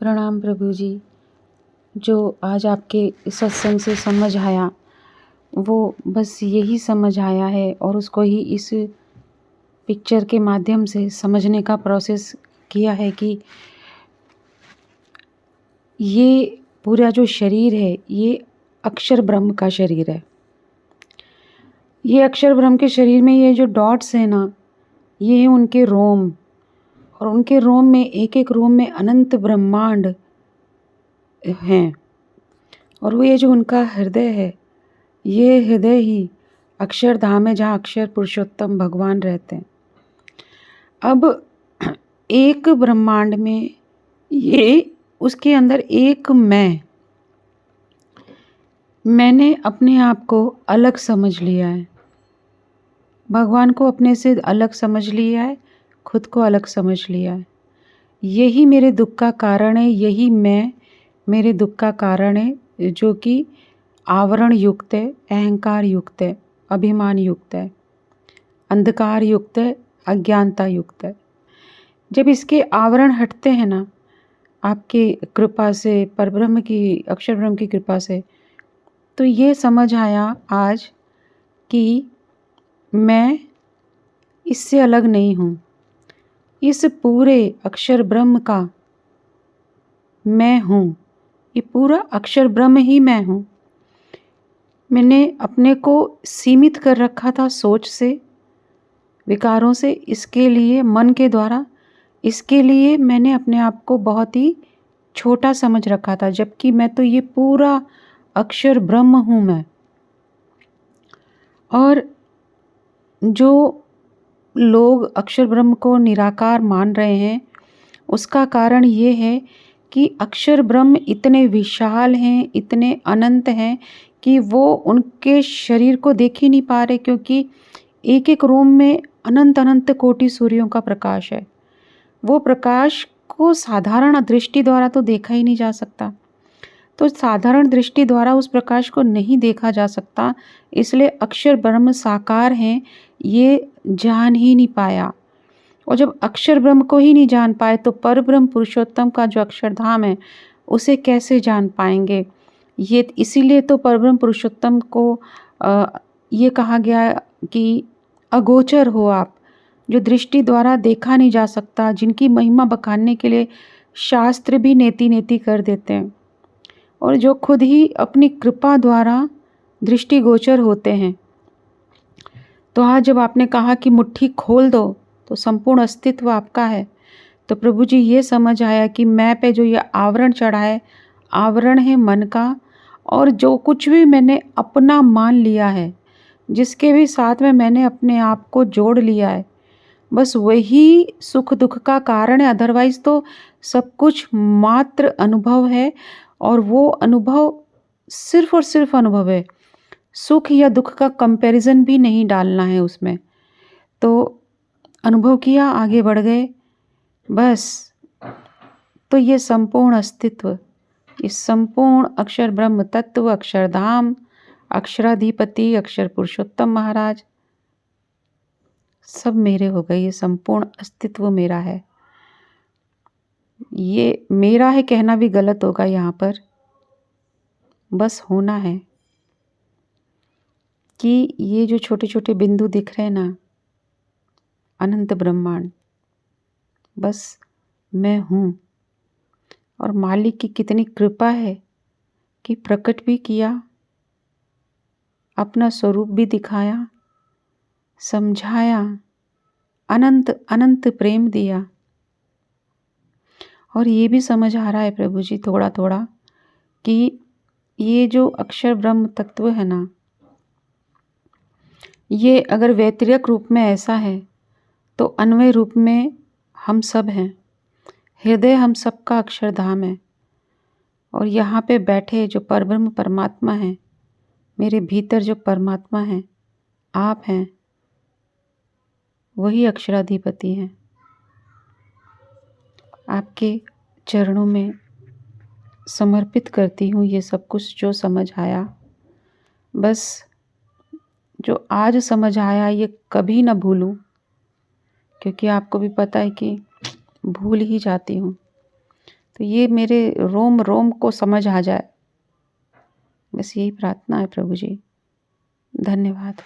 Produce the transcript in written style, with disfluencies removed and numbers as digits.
प्रणाम प्रभु जी। जो आज आपके सत्संग से समझ आया वो बस यही समझ आया है और उसको ही इस पिक्चर के माध्यम से समझने का प्रोसेस किया है कि ये पूरा जो शरीर है ये अक्षर ब्रह्म का शरीर है। ये अक्षर ब्रह्म के शरीर में ये जो डॉट्स हैं ना, ये हैं उनके रोम, और उनके रोम में एक एक रोम में अनंत ब्रह्मांड हैं। और वो ये जो उनका हृदय है, ये हृदय ही अक्षरधाम है जहाँ अक्षर पुरुषोत्तम भगवान रहते हैं। अब एक ब्रह्मांड में ये उसके अंदर एक मैंने अपने आप को अलग समझ लिया है, भगवान को अपने से अलग समझ लिया है, खुद को अलग समझ लिया है। यही मेरे दुख का कारण है, यही मैं मेरे दुख का कारण है, जो कि आवरण युक्त है, अहंकार युक्त है, अभिमान युक्त है, अंधकार युक्त है, अज्ञानता युक्त है। जब इसके आवरण हटते हैं ना आपकी कृपा से, परब्रह्म की, अक्षर ब्रह्म की कृपा से, तो ये समझ आया आज कि मैं इससे अलग नहीं हूँ। इस पूरे अक्षर ब्रह्म का मैं हूँ, ये पूरा अक्षर ब्रह्म ही मैं हूँ। मैंने अपने को सीमित कर रखा था सोच से, विकारों से, इसके लिए मन के द्वारा, इसके लिए मैंने अपने आप को बहुत ही छोटा समझ रखा था, जबकि मैं तो ये पूरा अक्षर ब्रह्म हूँ मैं। और जो लोग अक्षर ब्रह्म को निराकार मान रहे हैं उसका कारण ये है कि अक्षर ब्रह्म इतने विशाल हैं, इतने अनंत हैं कि वो उनके शरीर को देख ही नहीं पा रहे, क्योंकि एक एक रोम में अनंत अनंत कोटि सूर्यों का प्रकाश है। वो प्रकाश को साधारण दृष्टि द्वारा तो देखा ही नहीं जा सकता, तो साधारण दृष्टि द्वारा उस प्रकाश को नहीं देखा जा सकता, इसलिए अक्षर ब्रह्म साकार हैं ये जान ही नहीं पाया। और जब अक्षर ब्रह्म को ही नहीं जान पाए तो परब्रह्म पुरुषोत्तम का जो अक्षरधाम है उसे कैसे जान पाएंगे। ये इसीलिए तो परब्रह्म पुरुषोत्तम को ये कहा गया कि अगोचर हो आप, जो दृष्टि द्वारा देखा नहीं जा सकता, जिनकी महिमा बखानने के लिए शास्त्र भी नेति नेति कर देते हैं, और जो खुद ही अपनी कृपा द्वारा दृष्टिगोचर होते हैं। तो आज जब आपने कहा कि मुट्ठी खोल दो तो संपूर्ण अस्तित्व आपका है, तो प्रभु जी ये समझ आया कि मैं पे जो ये आवरण चढ़ा है, आवरण है मन का, और जो कुछ भी मैंने अपना मान लिया है, जिसके भी साथ में मैंने अपने आप को जोड़ लिया है, बस वही सुख दुख का कारण है। अदरवाइज़ तो सब कुछ मात्र अनुभव है, और वो अनुभव सिर्फ और सिर्फ अनुभव है। सुख या दुख का कंपैरिजन भी नहीं डालना है उसमें। तो अनुभव किया, आगे बढ़ गए, बस। तो ये संपूर्ण अस्तित्व, इस संपूर्ण अक्षर ब्रह्म तत्व, अक्षरधाम, अक्षराधिपति, अक्षर पुरुषोत्तम महाराज, सब मेरे हो गए। ये संपूर्ण अस्तित्व मेरा है। ये मेरा है कहना भी गलत होगा यहाँ पर, बस होना है कि ये जो छोटे छोटे बिंदु दिख रहे हैं ना, अनंत ब्रह्मांड, बस मैं हूँ। और मालिक की कितनी कृपा है कि प्रकट भी किया, अपना स्वरूप भी दिखाया, समझाया, अनंत अनंत प्रेम दिया। और ये भी समझ आ रहा है प्रभु जी थोड़ा थोड़ा कि ये जो अक्षर ब्रह्म तत्व है ना, ये अगर वैतरिक रूप में ऐसा है तो अन्वय रूप में हम सब हैं। हृदय हम सबका अक्षरधाम है, और यहाँ पे बैठे जो परब्रह्म परमात्मा हैं, मेरे भीतर जो परमात्मा हैं, आप हैं, वही अक्षराधिपति हैं। आपके चरणों में समर्पित करती हूँ ये सब कुछ जो समझ आया। बस जो आज समझ आया ये कभी ना भूलूं, क्योंकि आपको भी पता है कि भूल ही जाती हूँ। तो ये मेरे रोम-रोम को समझ आ जाए। बस यही प्रार्थना है प्रभु जी। धन्यवाद।